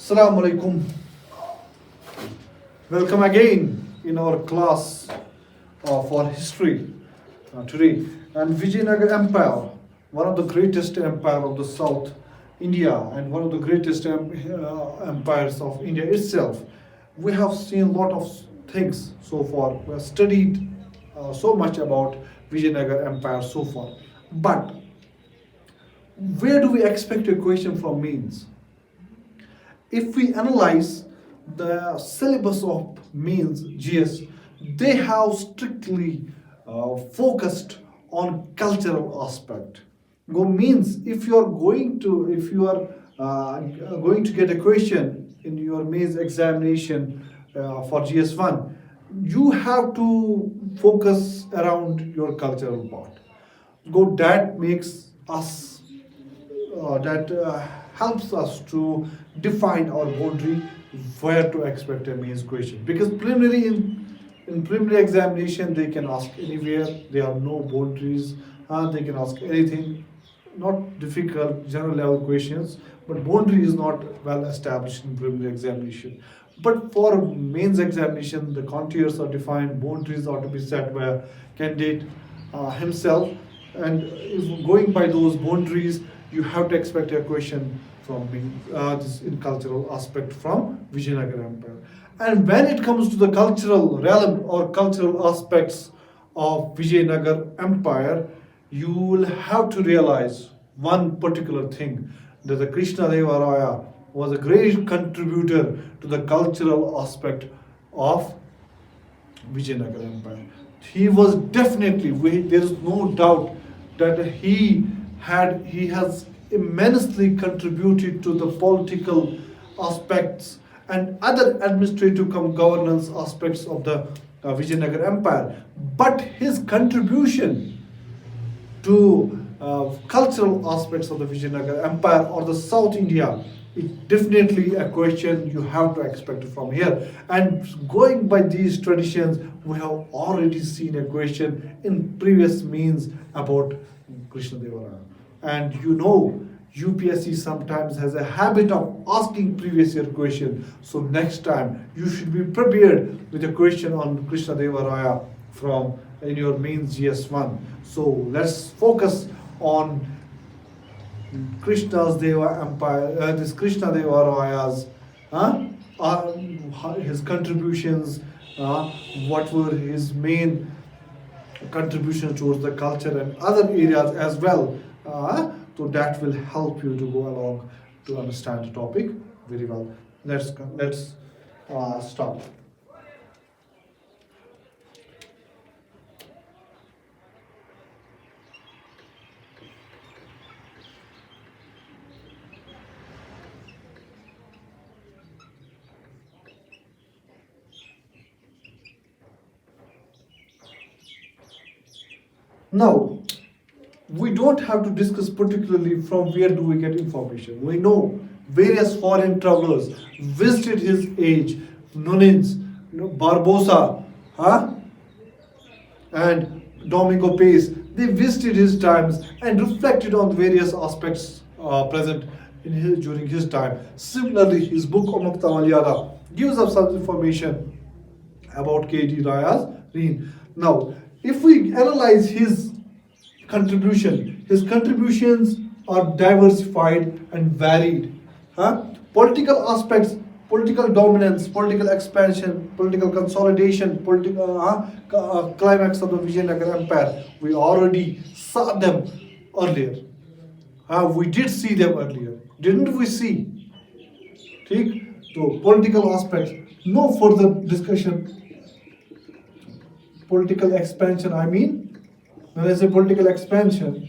Assalamu alaikum. Welcome again in our class for history today. And Vijaynagar Empire, one of the greatest empire of the South India and one of the greatest empires of India itself. We have seen a lot of things so far. We have studied so much about Vijaynagar Empire so far. But where do we expect a question from means? If we analyze the syllabus of means GS, they have strictly focused on cultural aspect. Go means if you are going to get a question in your mains examination for GS1, you have to focus around your cultural part. Go that makes us that helps us to define our boundary where to expect a means question, because preliminary in preliminary examination they can ask anywhere, there are no boundaries, and they can ask anything, not difficult general level questions, but boundary is not well established in preliminary examination. But for mains examination, the contours are defined, boundaries are to be set by a candidate himself, and if going by those boundaries, you have to expect a question from me, this in cultural aspect from Vijayanagar Empire. And when it comes to the cultural realm or cultural aspects of Vijayanagar Empire, you will have to realize one particular thing, that the Krishnadeva raya was a great contributor to the cultural aspect of Vijayanagar Empire. He was definitely, there is no doubt that he has immensely contributed to the political aspects and other administrative governance aspects of the Vijayanagar Empire. But his contribution to cultural aspects of the Vijayanagar Empire or the South India is definitely a question you have to expect from here. And going by these traditions, we have already seen a question in previous means about Krishnadeva. And you know, UPSC sometimes has a habit of asking previous year question. So next time you should be prepared with a question on Krishnadeva Raya from in your mains GS1. So let's focus on Krishna's Deva Empire, this Krishnadeva Raya's, his contributions, what were his main contributions towards the culture and other areas as well. So that will help you to go along to understand the topic very well. Let's start. Now, we don't have to discuss particularly from where do we get information. We know various foreign travelers visited his age, Nunez, Barbosa, and Domingo Pace. They visited his times and reflected on various aspects present during his time. Similarly, his book Amak Tamalyada gives us some information about K.D. Raya's reign. Now, if we analyze his contributions are diversified and varied. Political aspects, political dominance, political expansion, political consolidation, political climax of the Vijayanagar Empire. We already saw them earlier. We did see them earlier, didn't we see? So political aspects, no further discussion. Political expansion, I mean, when I say political expansion,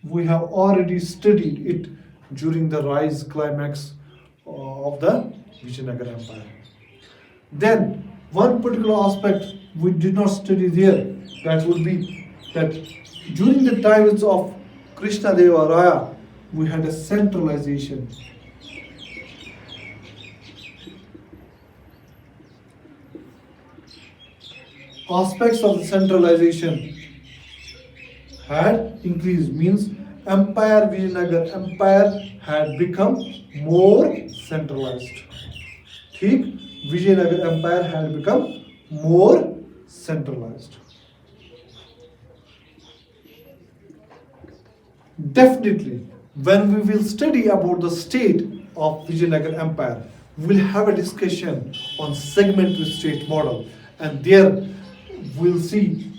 we have already studied it during the rise climax of the Vijayanagar Empire. Then, one particular aspect we did not study there, that would be that during the times of Krishnadeva Raya, we had a centralization. Aspects of the centralization had increased, means empire, Vijayanagar empire had become more centralized. ठीक, Vijayanagar empire had become more centralized. Definitely, when we will study about the state of Vijayanagar Empire, we'll have a discussion on segmental state model, and there we'll see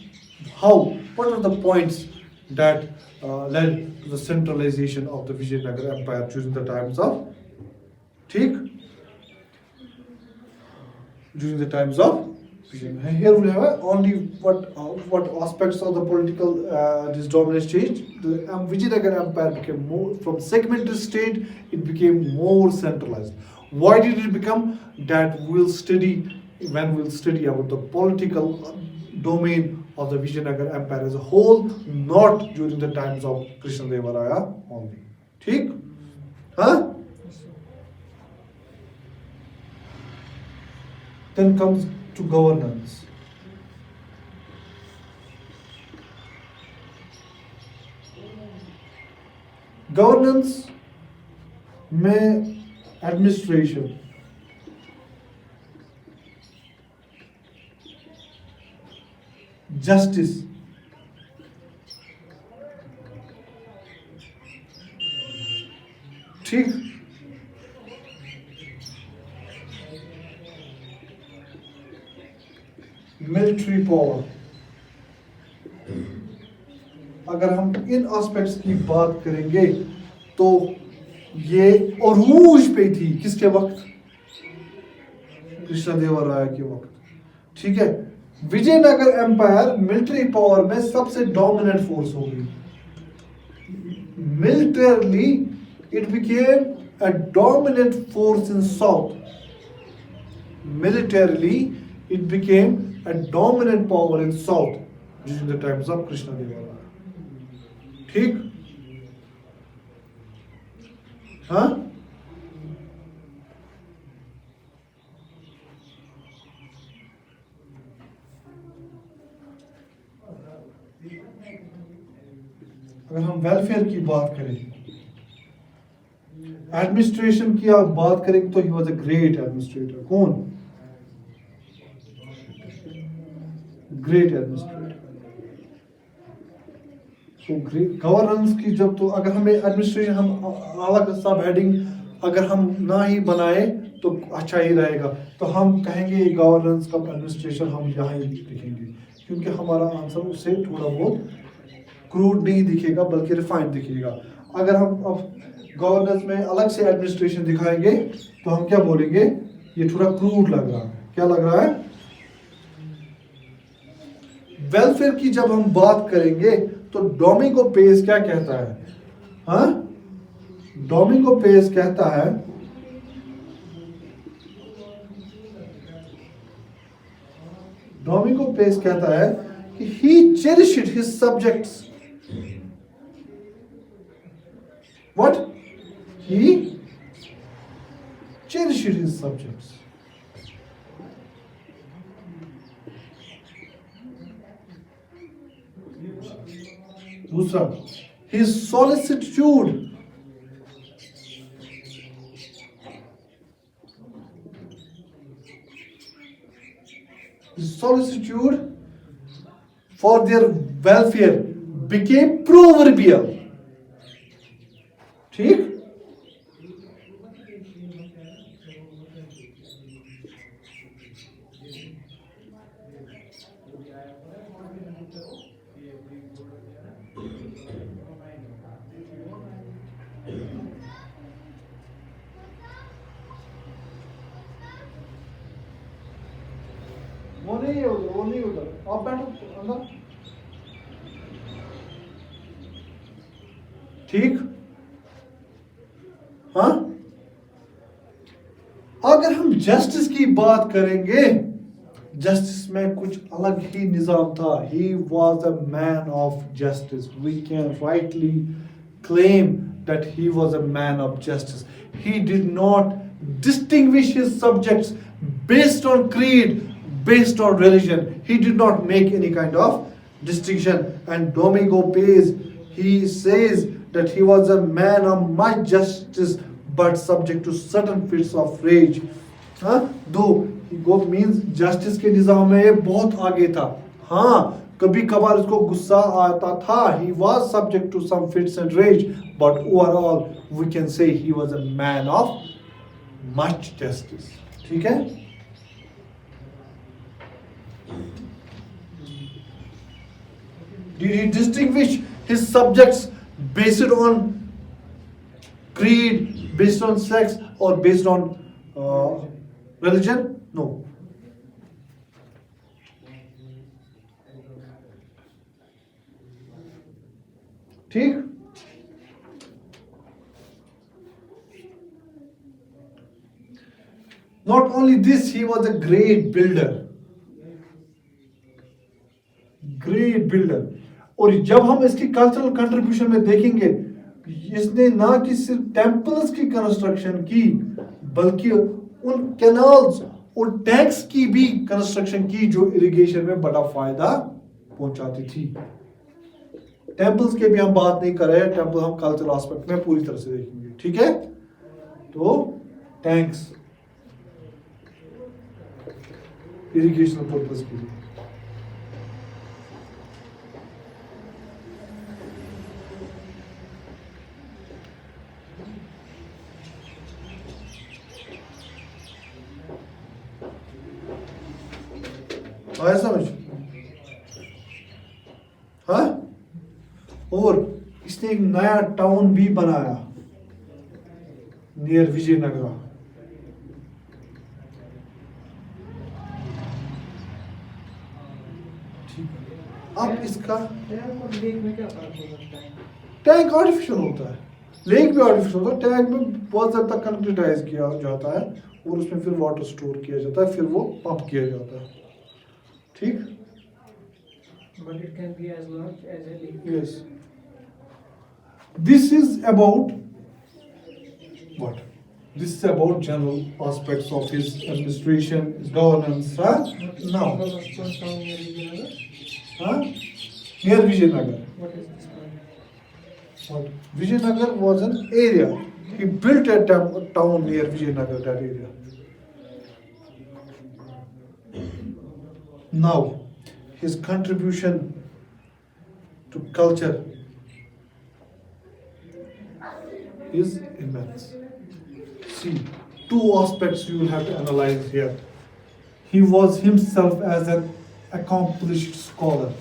what are the points that led to the centralization of the Vijayanagar Empire during the times of ठीक, during the times of here we have only what aspects of the political this dominant state. The Vijayanagar Empire became more from segmented state. It became more centralized. Why did it become? That we'll study when we'll study about the political domain of the Vijayanagar Empire as a whole, not during the times of Krishnadeva raya only. ठीक, huh? Then comes to governance. Governance में administration, justice, ठीक, military power. अगर हम इन aspects की बात करेंगे तो ये अरूज पे थी किसके वक्त? कृष्णदेव राय के वक्त. ठीक है, विजयनगर एम्पायर मिलिट्री पावर में सबसे डोमिनेंट फोर्स हो गई. Militarily it became a dominant force in south. Militarily, it became a dominant power in South during the times of Krishnadeva. ठीक, हाँ? अगर हम वेलफेयर की बात करें, एडमिनिस्ट्रेशन की आप बात करें तो he was a great administrator. कौन? Great administrator. तो ग्रेट गवर्नेंस की जब तो अगर हमें एडमिनिस्ट्रेशन हम अलग सब हेडिंग अगर हम ना ही बनाए तो अच्छा ही रहेगा. तो हम कहेंगे गवर्नेंस का एडमिनिस्ट्रेशन हम यहाँ ही लिखेंगे, क्योंकि हमारा आंसर उससे थोड़ा बहुत क्रूड नहीं दिखेगा बल्कि रिफाइंड दिखेगा. अगर हम अब गवर्नेंस में अलग से एडमिनिस्ट्रेशन दिखाएंगे तो हम क्या बोलेंगे? ये थोड़ा क्रूड लग रहा है. क्या लग रहा है? वेलफेयर की जब हम बात करेंगे तो डोमिंगो पेस क्या कहता है? हाँ, डोमिंगो पेस कहता है डोमिंगो पेस कहता है कि he cherished his subjects. What? He cherished his subjects. दूसरा, his solicitude. His solicitude for their welfare became proverbial. ठीक? वो नहीं उधर आप बैठो अंदर. ठीक, हाँ. अगर हम जस्टिस की बात करेंगे, जस्टिस में कुछ अलग ही निजाम था. He was a man of justice. We can rightly claim that he was a man of justice. He did not distinguish his subjects based on creed, based on religion. He did not make any kind of distinction. And Domingo Pais, He says that he was a man of much justice but subject to certain fits of rage. हाँ दो गो means justice के निज़ाम में ये बहुत आगे था. हाँ कभी कभार इसको गुस्सा आता था. He was subject to some fits and rage, but overall we can say he was a man of much justice. ठीक है. Did he distinguish his subjects based on creed, based on sex, or based on religion? No. ठीक. Not only this, he was a great builder. Great builder. और जब हम इसकी cultural contribution में देखेंगे, इसने ना कि सिर्फ टेम्पल्स की कंस्ट्रक्शन की, बल्कि उन कैनाल्स और टैंक्स की भी कंस्ट्रक्शन की जो इरिगेशन में बड़ा फायदा पहुंचाती थी. टेम्पल्स के भी हम बात नहीं कर रहे हैं, टेम्पल हम कल्चरल एस्पेक्ट में पूरी तरह से देखेंगे. ठीक है. तो टैंक्स इरिगेशन पर्पस के लिए. आया समझ. हाँ. और इसने एक नया टाउन भी बनाया नियर विजयनगरा. अब इसका टैंक आर्टिफिशियल होता है, लेक भी आर्टिफिशियल होता है. टैंक में बहुत ज्यादा कंक्रीटाइज किया जाता है और उसमें फिर वाटर स्टोर किया जाता है, फिर वो पंप किया जाता है. ठीक. But it can be as large as a lake. Yes. This is about what? This is about general aspects of his administration, his governance. Huh? Now. Huh? Near Vijaynagar. What is this point? What? Vijaynagar was an area. He built a town near Vijaynagar, that area. Now, his contribution to culture is immense. See, two aspects you will have to analyze here. He was himself as an accomplished scholar.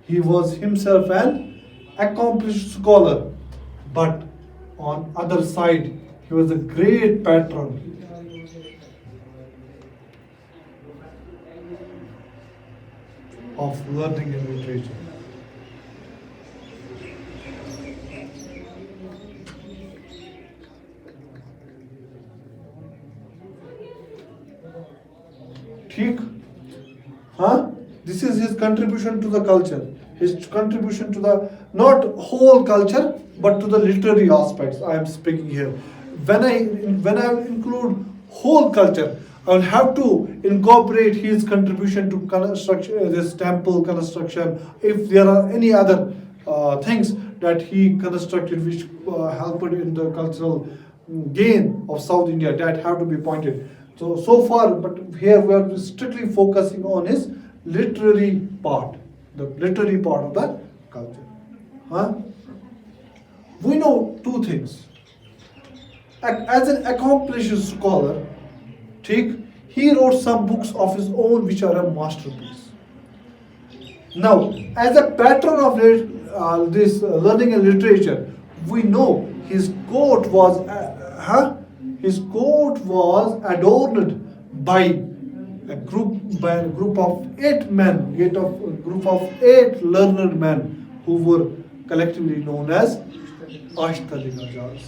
He was himself an accomplished scholar, but on other side, he was a great patron of learning and literature. ठीक. Huh? This is his contribution to the culture. His contribution to the not whole culture, but to the literary aspects. I am speaking here. When I include whole culture, I will have to incorporate his contribution to construction, this temple construction. If there are any other things that he constructed which helped in the cultural gain of South India, that have to be pointed. So far, but here we are strictly focusing on his literary part, the literary part of the culture. Huh? We know two things. As an accomplished scholar, he wrote some books of his own which are a masterpiece. Now, as a patron of this learning and literature, we know his court was adorned by a group of 8 men, a group of 8 learned men who were collectively known as Ashtadigajas.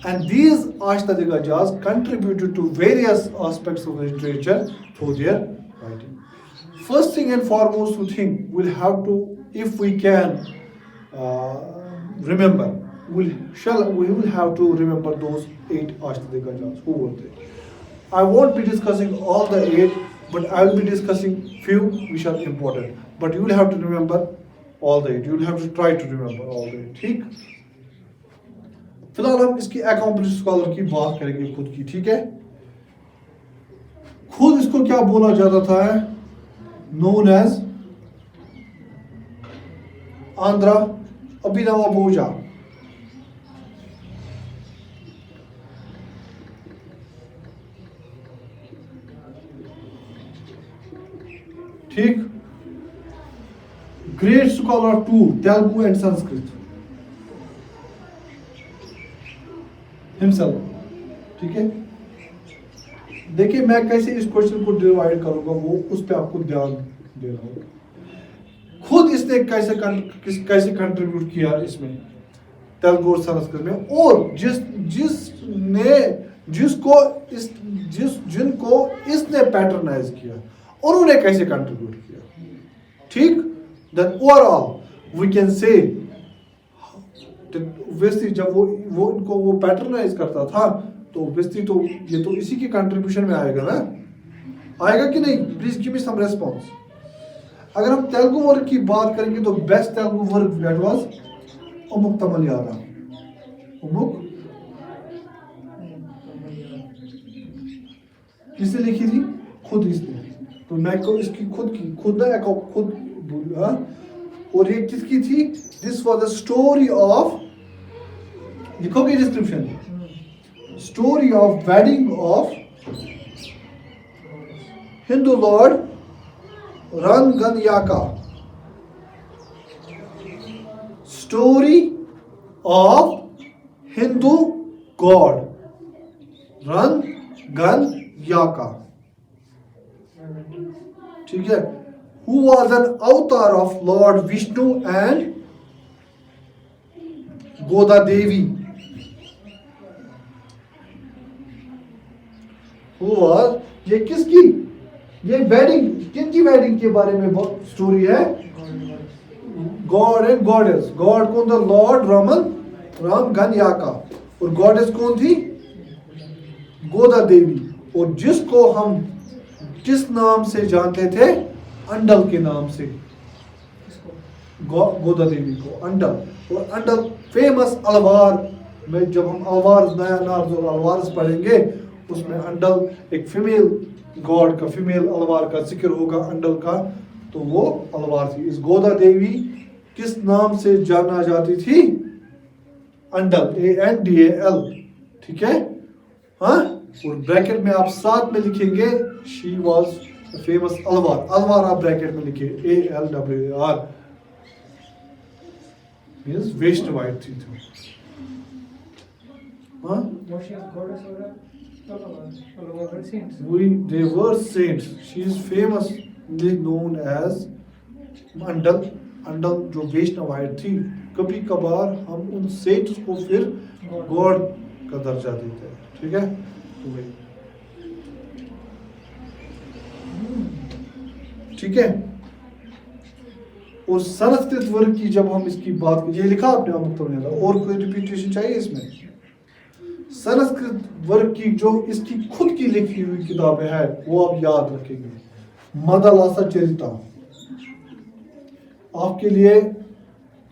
And these Ashtadigajas contributed to various aspects of literature through their writing. First thing and foremost, we think we'll have to, if we can remember, we will have to remember those 8 Ashtadigajas who were there. I won't be discussing all the 8, but I will be discussing few which are important. But you will have to remember all the eight. You will have to try to remember all the eight. ठीक? फिलहाल हम इसकी accomplished scholar की बात करेंगे खुद की, ठीक है? खुद इसको क्या बोला जाता था है? Known as Andhra Abhinava Bhoja. ठीक. Great scholar to Telugu and Sanskrit himself. ठीक है. देखिए मैं कैसे इस क्वेश्चन को डिवाइड करूंगा वो उस पर आपको ध्यान देना होगा. खुद इसने कैसे कंट्रीब्यूट किया इसमें तेलुगु और संस्कृत में, और जिनको इसने पैटर्नाइज किया और उन्हें कैसे कंट्रीब्यूट किया. ठीक. Then overall we can say obviously जब वो इनको वो पैटर्नाइज करता था तो ऑब्वियसली तो ये तो इसी के कंट्रीब्यूशन में आएगा ना. आएगा कि नहीं? Please give me some response. अगर हम तेलुगु वर्ग की बात करेंगे तो बेस्ट तेलुगु वर्ग दैट वाज अमुक तमलियाना. अमुक किसने लिखी थी? खुद इसने. तो मैं को इसकी खुद बोला. और ये किसकी थी? This was the story of, लिखोगे description, story of wedding of Hindu lord Ranganayaka. Story of Hindu god Ranganayaka. ठीक है. Who was an avatar of Lord Vishnu and Goda Devi. Who was, ये किसकी, ये वेडिंग, किनकी वेडिंग के बारे में स्टोरी है? God and goddess. गॉड कौन था? लॉर्ड रामगनयाका. और गॉडेस कौन थी? गोदा देवी. और जिसको हम किस नाम से जानते थे? अंडल के नाम से. गोदा देवी को अंडल. और अंडल फेमस अलवार में, जब हम अलवार नया नार्ज और अलवारस पढ़ेंगे उसमें अंडल एक फीमेल गॉड का, फीमेल अलवार का जिक्र होगा अंडल का. तो वो अलवार थी. इस गोदा देवी किस नाम से जाना जाती थी? अंडल. ANDAL. ठीक है. हाँ. और ब्रैकेट में आप साथ में लिखेंगे she was famous Alvar. Alvar आप ब्रैकेट में लिखे ALWAR. मीन्स वैष्णवाइट थी. हाँ. They were saints. She is famously known as अंडल. अंडल जो वैष्णवाइट थी. कभी कभार हम उन सेंट्स को फिर गॉड का दर्जा देते हैं. ठीक है. तो वही. ठीक है. और संस्कृत वर्ग की जब हम इसकी बात, ये लिखा आपने और कोई रिपीटेशन चाहिए इसमें? संस्कृत वर्ग की जो इसकी खुद की लिखी हुई किताबें हैं वो आप याद रखेंगे. मदलासा चरिता. आपके लिए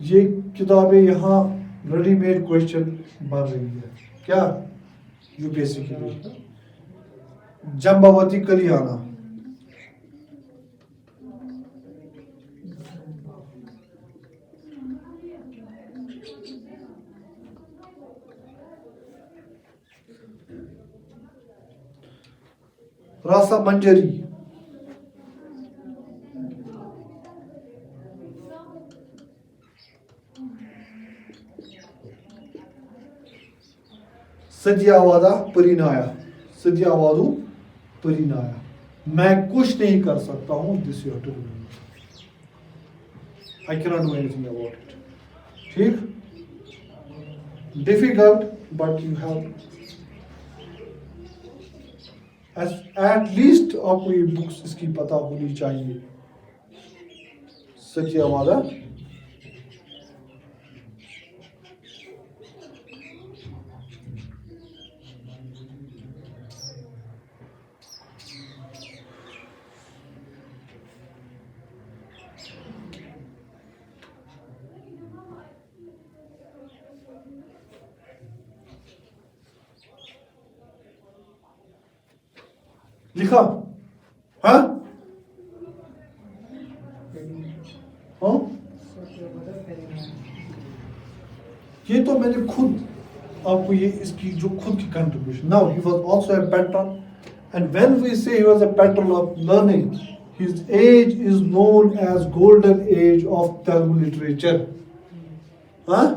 ये किताबें यहाँ रेडीमेड क्वेश्चन बन रही है. क्या? यूपीएससी के लिए. जम्बावती कलियाना. रासा मंजरी. सद्यावादा परिनाया. सद्यावादु परिनाया. मैं कुछ नहीं कर सकता हूं. This you have to remember. I cannot do anything about it. ठीक. Difficult but you have at least आपको ये बुक्स इसकी पता होनी चाहिए. सत्यावादा. लिखा? हाँ हाँ, ये तो मैंने खुद आपको ये इसकी जो खुद की contribution. Now he was also a patron, and when we say he was a patron of learning, his age is known as golden age of Telugu literature. हाँ,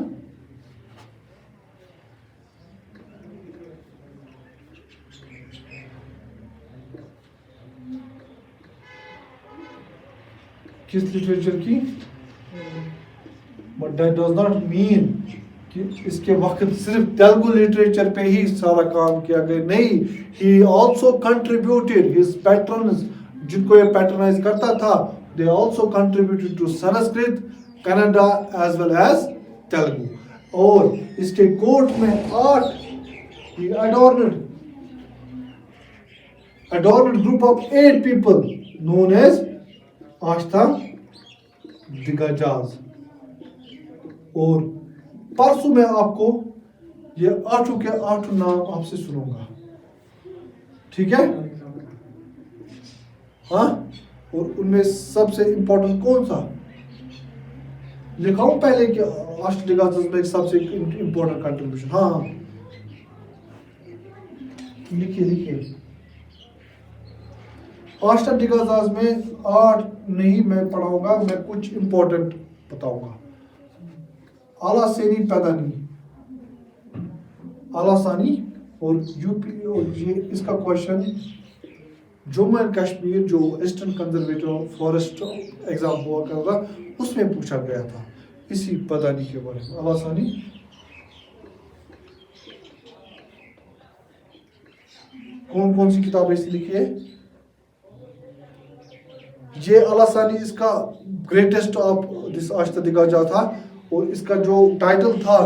किस लिटरेचर की? But that does not mean कि इसके वक्त सिर्फ Telugu literature पे ही सारा काम किया गया. नहीं, he also contributed his patterns, जिनको ये पैटर्नाइज करता था, they also contributed to Sanskrit, Kannada as well as Telugu. और इसके कोर्ट में 8 ही adorned group of 8 people known as आस्था दिग्गजाज. और परसों मैं आपको ये 8 के 8 नाम आपसे सुनूंगा, ठीक है? हाँ, और उनमें सबसे इंपॉर्टेंट कौन सा लिखाऊं पहले कि आस्था दिग्गजाज में सबसे इंपॉर्टेंट कंट्रीब्यूशन? हाँ हाँ, लिखिए लिखिए. आस्था दिग्गजाज में 8 नहीं मैं पढ़ाऊंगा, मैं कुछ इंपॉर्टेंट बताऊंगा. आला सेनी पैदानी, आला सानी और यूपी. और ये इसका क्वेश्चन जम्मू एंड कश्मीर जो ईस्टर्न कंजर्वेटिव फॉरेस्ट एग्जाम हुआ कर रहा, उसमें पूछा गया था इसी पैदानी के बारे में. आला सानी कौन कौन सी किताबें इसने लिखी है? ये अलासानी इसका ग्रेटेस्ट ऑफ दिस आस्था दिग्गजाज था. और इसका जो टाइटल था,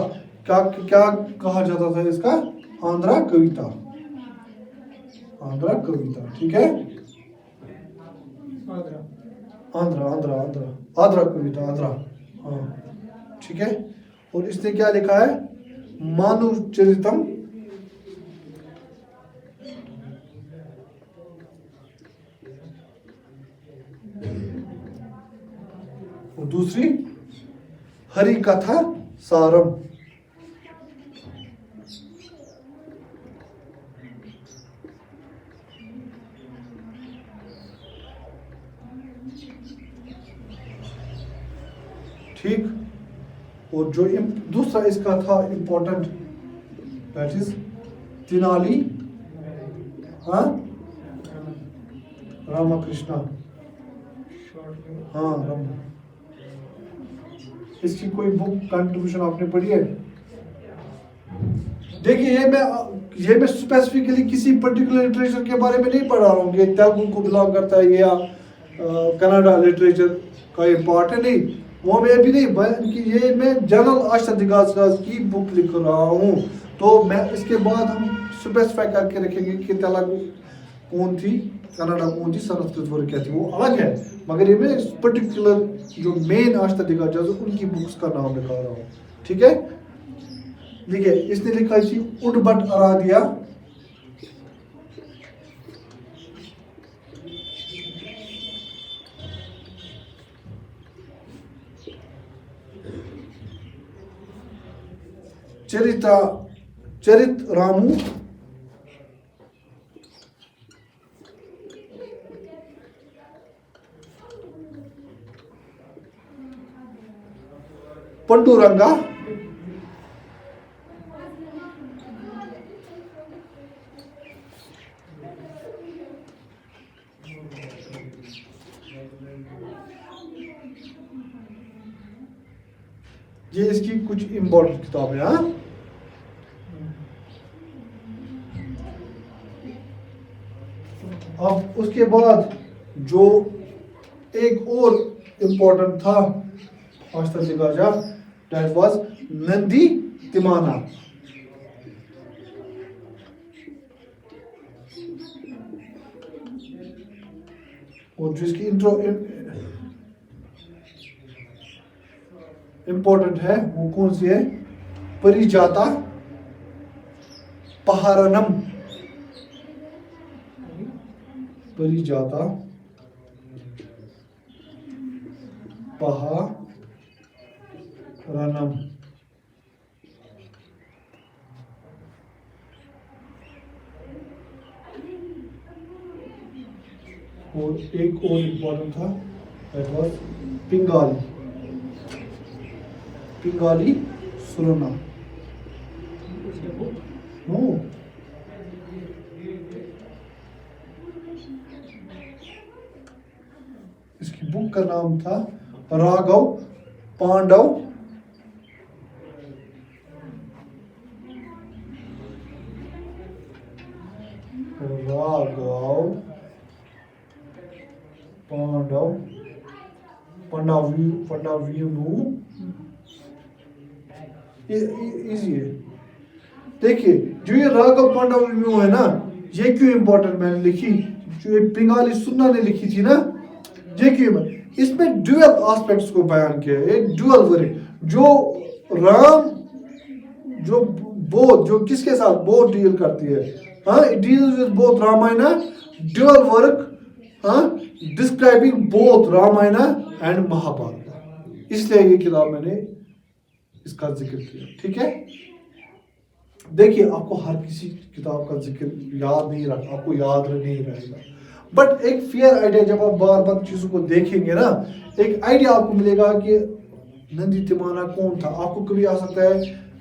क्या क्या कहा जाता था इसका? आंध्रा कविता. आंध्रा कविता, ठीक है? आंध्रा आंध्रा आंध्रा आंध्रा कविता, आंध्रा. हाँ, ठीक है. और इसने क्या लिखा है? मानव चरितम. और दूसरी हरि कथा सारम. ठीक. और जो दूसरा इसका था इंपॉर्टेंट, दैट इज तिनाली. हाँ, रामकृष्णा. हाँ, राम. इसकी कोई बुक कंट्रीब्यूशन आपने पढ़ी है? देखिए, ये मैं स्पेसिफिकली किसी पर्टिकुलर लिटरेचर के बारे में नहीं पढ़ा रहा हूँ. ये तेलुगु को बिलोंग करता है या कन्नड़ा लिटरेचर का ये पार्ट है, नहीं, वो मैं अभी नहीं, बल्कि ये मैं जनरल आस्था दिग्गजाज की बुक लिख रहा हूँ. तो मैं इसके बाद हम स्पेसिफाई करके रखेंगे कि तेलुगु कौन थी, कन्नड़ा कौन थी, संस्कृत और क्या थी, वो अलग है. मगर ये मैं पर्टिकुलर जो मेन आस्था दिग्गजाज उनकी बुक्स का नाम लिखा रहा हूँ, ठीक है? देखिए, इसने लिखा थी उडबट आराध्या. चरित रामू. पंडुरंगा. ये इसकी कुछ इम्पोर्टेंट किताब है. हाँ, अब उसके बाद जो एक और इम्पोर्टेंट था आस्था दिग्गजाज, दैट वाज नंदी तिमाना. और जिसकी इंट्रो इंपॉर्टेंट है, वो कौन सी है? परिजाता पहारनम। परिजाता पहारनम। और एक और इम्पोर्टेंट था, that was Pingali. Pingali Surana. Is the book? No, इसकी बुक का नाम था राघव पांडव राघव पांडव पंडाव्यू। इजी है। देखिए जो ये राघव पांडाव्यू है ना, ये क्यों इंपॉर्टेंट मैंने लिखी, जो ये पिंगाली सुन्ना ने लिखी थी ना, ये क्यों? इसमें ड्यूअल एस्पेक्ट्स को बयान किया है, एक ड्यूअल वर्ड जो राम जो बोथ जो किसके साथ बोथ डील करती है, हाँ, it deals with both Ramayana, dual work, हाँ, describing both Ramayana and Mahabharata. इसलिए ये किताब मैंने इसका जिक्र किया, ठीक है। देखिए आपको हर किसी किताब का जिक्र याद नहीं रखा, आपको याद नहीं रहेगा, बट एक फेयर आइडिया जब आप बार बार चीजों को देखेंगे ना, एक आइडिया आपको मिलेगा कि नंदी तिमाना कौन था। आपको कभी आ सकता है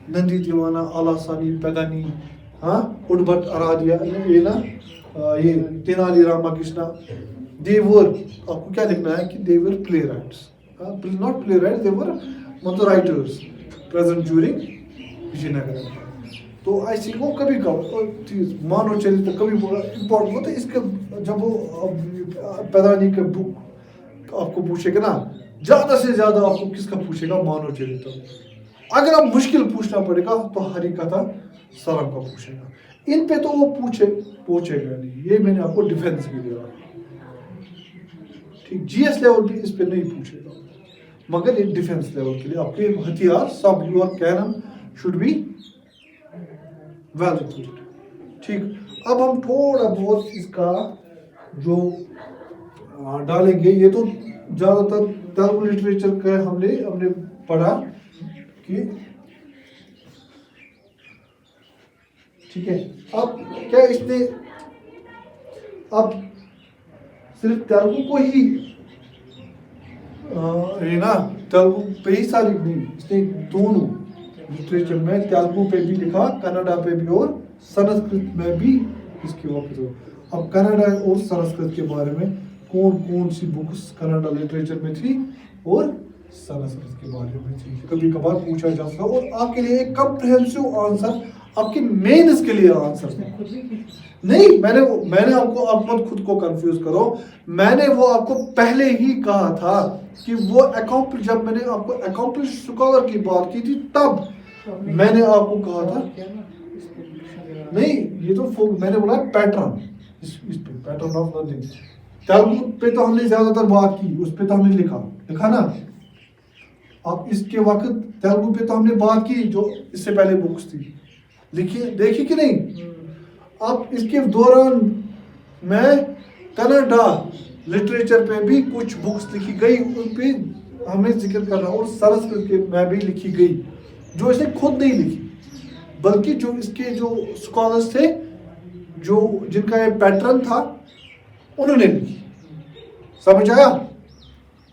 नंदी तिमाना, आलासानी, पैदानी, हाँ, उडभट, आराध्या, ये ना, ये तेनाली रामाकृष्णा, देवर, आपको क्या लिखना है कि they were playwrights, not playwrights, they were मतलब राइटर्स प्रेजेंट ड्यूरिंग विजयनगर। तो ऐसी वो कभी चीज मानव चरित्र कभी इम्पोर्टेंट होता है। इसके जब वो पैदानी का बुक आपको पूछेगा ना, ज्यादा से ज्यादा आपको किसका पूछेगा? मानव चरित्र। अगर आप मुश्किल पूछना पड़ेगा तो हरि कथा सरम का पूछेगा। इन पे तो वो पूछेगा नहीं, ये मैंने आपको डिफेंस के लिए रखा, ठीक। जीएस लेवल पे इस पे नहीं पूछेगा, मगर ये डिफेंस लेवल के लिए आपके हथियार सब, your cannon should be well equipped, ठीक। अब हम थोड़ा बहुत इसका जो डालेंगे, ये तो ज्यादातर तेलुगु लिटरेचर का हमने पढ़ा कि, ठीक है। अब क्या इसने अब सिर्फ तेलुगु को ही ये ना तेलुगु पे ही सारी नहीं, इसने दोनों लिटरेचर में तेलुगु पे भी लिखा, कन्नड़ा पे भी और संस्कृत में भी इसकी वक्त हो। अब कन्नड़ा और संस्कृत के बारे में कौन कौन सी बुक्स कन्नड़ा लिटरेचर में थी और संस्कृत के बारे में थी, कभी कभार पूछा जा सकता, और आपके लिए एक कम्प्रिहेंसिव आंसर, आपके मेंस के लिए आंसर नहीं। मैंने आपको, आप मत खुद को कंफ्यूज करो, मैंने वो आपको पहले ही कहा था कि वो जब मैंने आपको अकॉम्प्लिश स्कॉलर की बात की थी तब मैंने आपको कहा था, नहीं ये तो मैंने बोला पैटर्न, इस पे पैटर्न ऑफ लर्निंग। तेलुगु पे तो हमने ज्यादातर बात की, उस पे तो हमने लिखा ना। अब इसके वक्त तेलुगु पे तो हमने बात की, जो इससे पहले बुक्स थी देखी कि नहीं। अब इसके दौरान मैं कन्नड़ा लिटरेचर पे भी कुछ बुक्स लिखी गई, उन पे हमें जिक्र करना, और संस्कृत के में भी लिखी गई, जो इसने खुद नहीं लिखी, बल्कि जो इसके जो स्कॉलर्स थे, जो जिनका ये पैटर्न था, उन्होंने लिखी। समझ आया?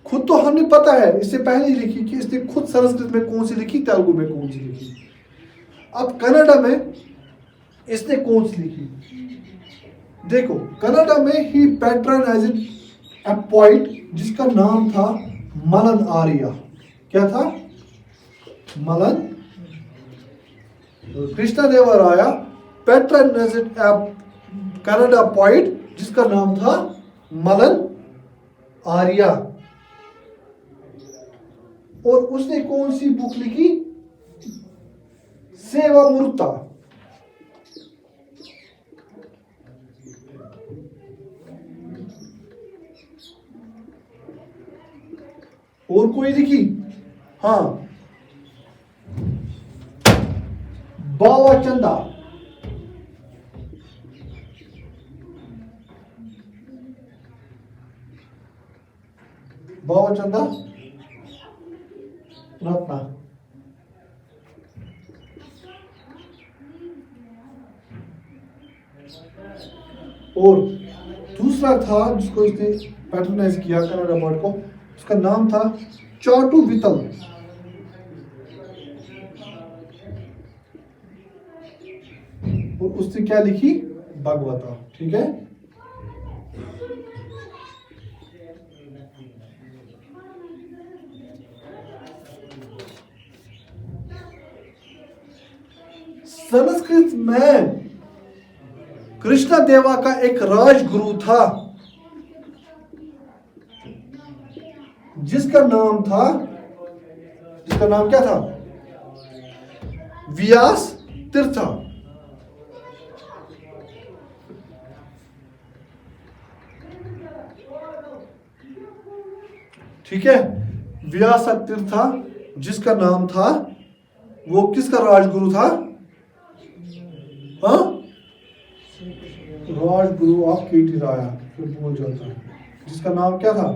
खुद तो हमें पता है इससे पहले ही लिखी कि इसने खुद संस्कृत में कौन सी लिखी, तेलुगु में कौन सी लिखी। अब कन्नड़ा में इसने कौन सी लिखी, देखो कन्नड़ा में ही पैटर्न एज ए पोइट जिसका नाम था मलन आर्य। क्या था? मलन Krishnadeva Raya pattern as a Kannada poet जिसका नाम था मलन आर्य। और उसने कौन सी बुक लिखी? सेवा मूर्ता। और कोई लिखी? हाँ, बाबा चंदा, बाबा चंदा रत्ना, और दूसरा था जिसको इसने पैट्रोनाइज किया कनाडा वर्ड को, उसका नाम था चाटू वितल। और उसने क्या लिखी? भगवता। ठीक है, संस्कृत में कृष्णदेवा का एक राजगुरु था जिसका नाम क्या था? व्यास तीर्थ। ठीक है, व्यास तीर्थ जिसका नाम था, वो किसका राजगुरु था? हाँ, राजगुरु ऑफ केटी राया, फिर बोल जाता है, जिसका नाम क्या था?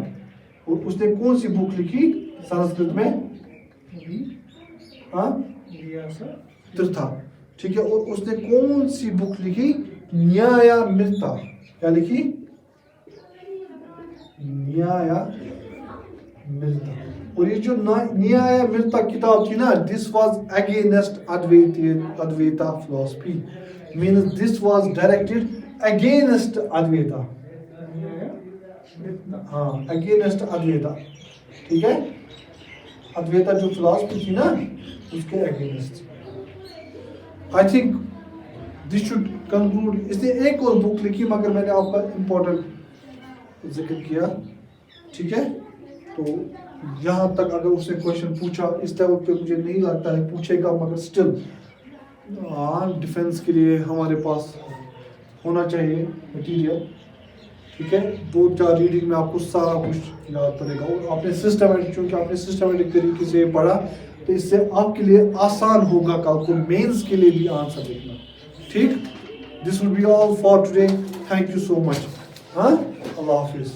और उसने कौन सी बुक लिखी संस्कृत में? हाँ, तीर्था। ठीक है, और उसने कौन सी बुक लिखी? न्यायामृता। क्या लिखी? न्यायामृता। और ये जो न्यायामृता किताब थी ना, this was against Advaita philosophy, means this was directed against Advaita. हाँ, अगेंस्ट अद्वैता। ठीक है, अद्वैता जो फिलॉसफी थी ना, उसके against. I think this should conclude. इसने एक और बुक लिखी, मगर मैंने आपका इम्पोर्टेंट जिक्र किया। ठीक है, तो यहाँ तक अगर उसने क्वेश्चन पूछा, इस लेवल पे मुझे नहीं लगता है पूछेगा, मगर स्टिल डिफेंस के लिए हमारे पास होना चाहिए मटीरियल। ठीक है, 2-4 रीडिंग में आपको सारा कुछ याद पड़ेगा। और आपने सिस्टमेटिक तरीके से पढ़ा, तो इससे आपके लिए आसान होगा कल को मेंस के लिए भी आंसर लिखना। ठीक, this will be all for today. Thank you so much. हाँ, अल्लाह हाफिज।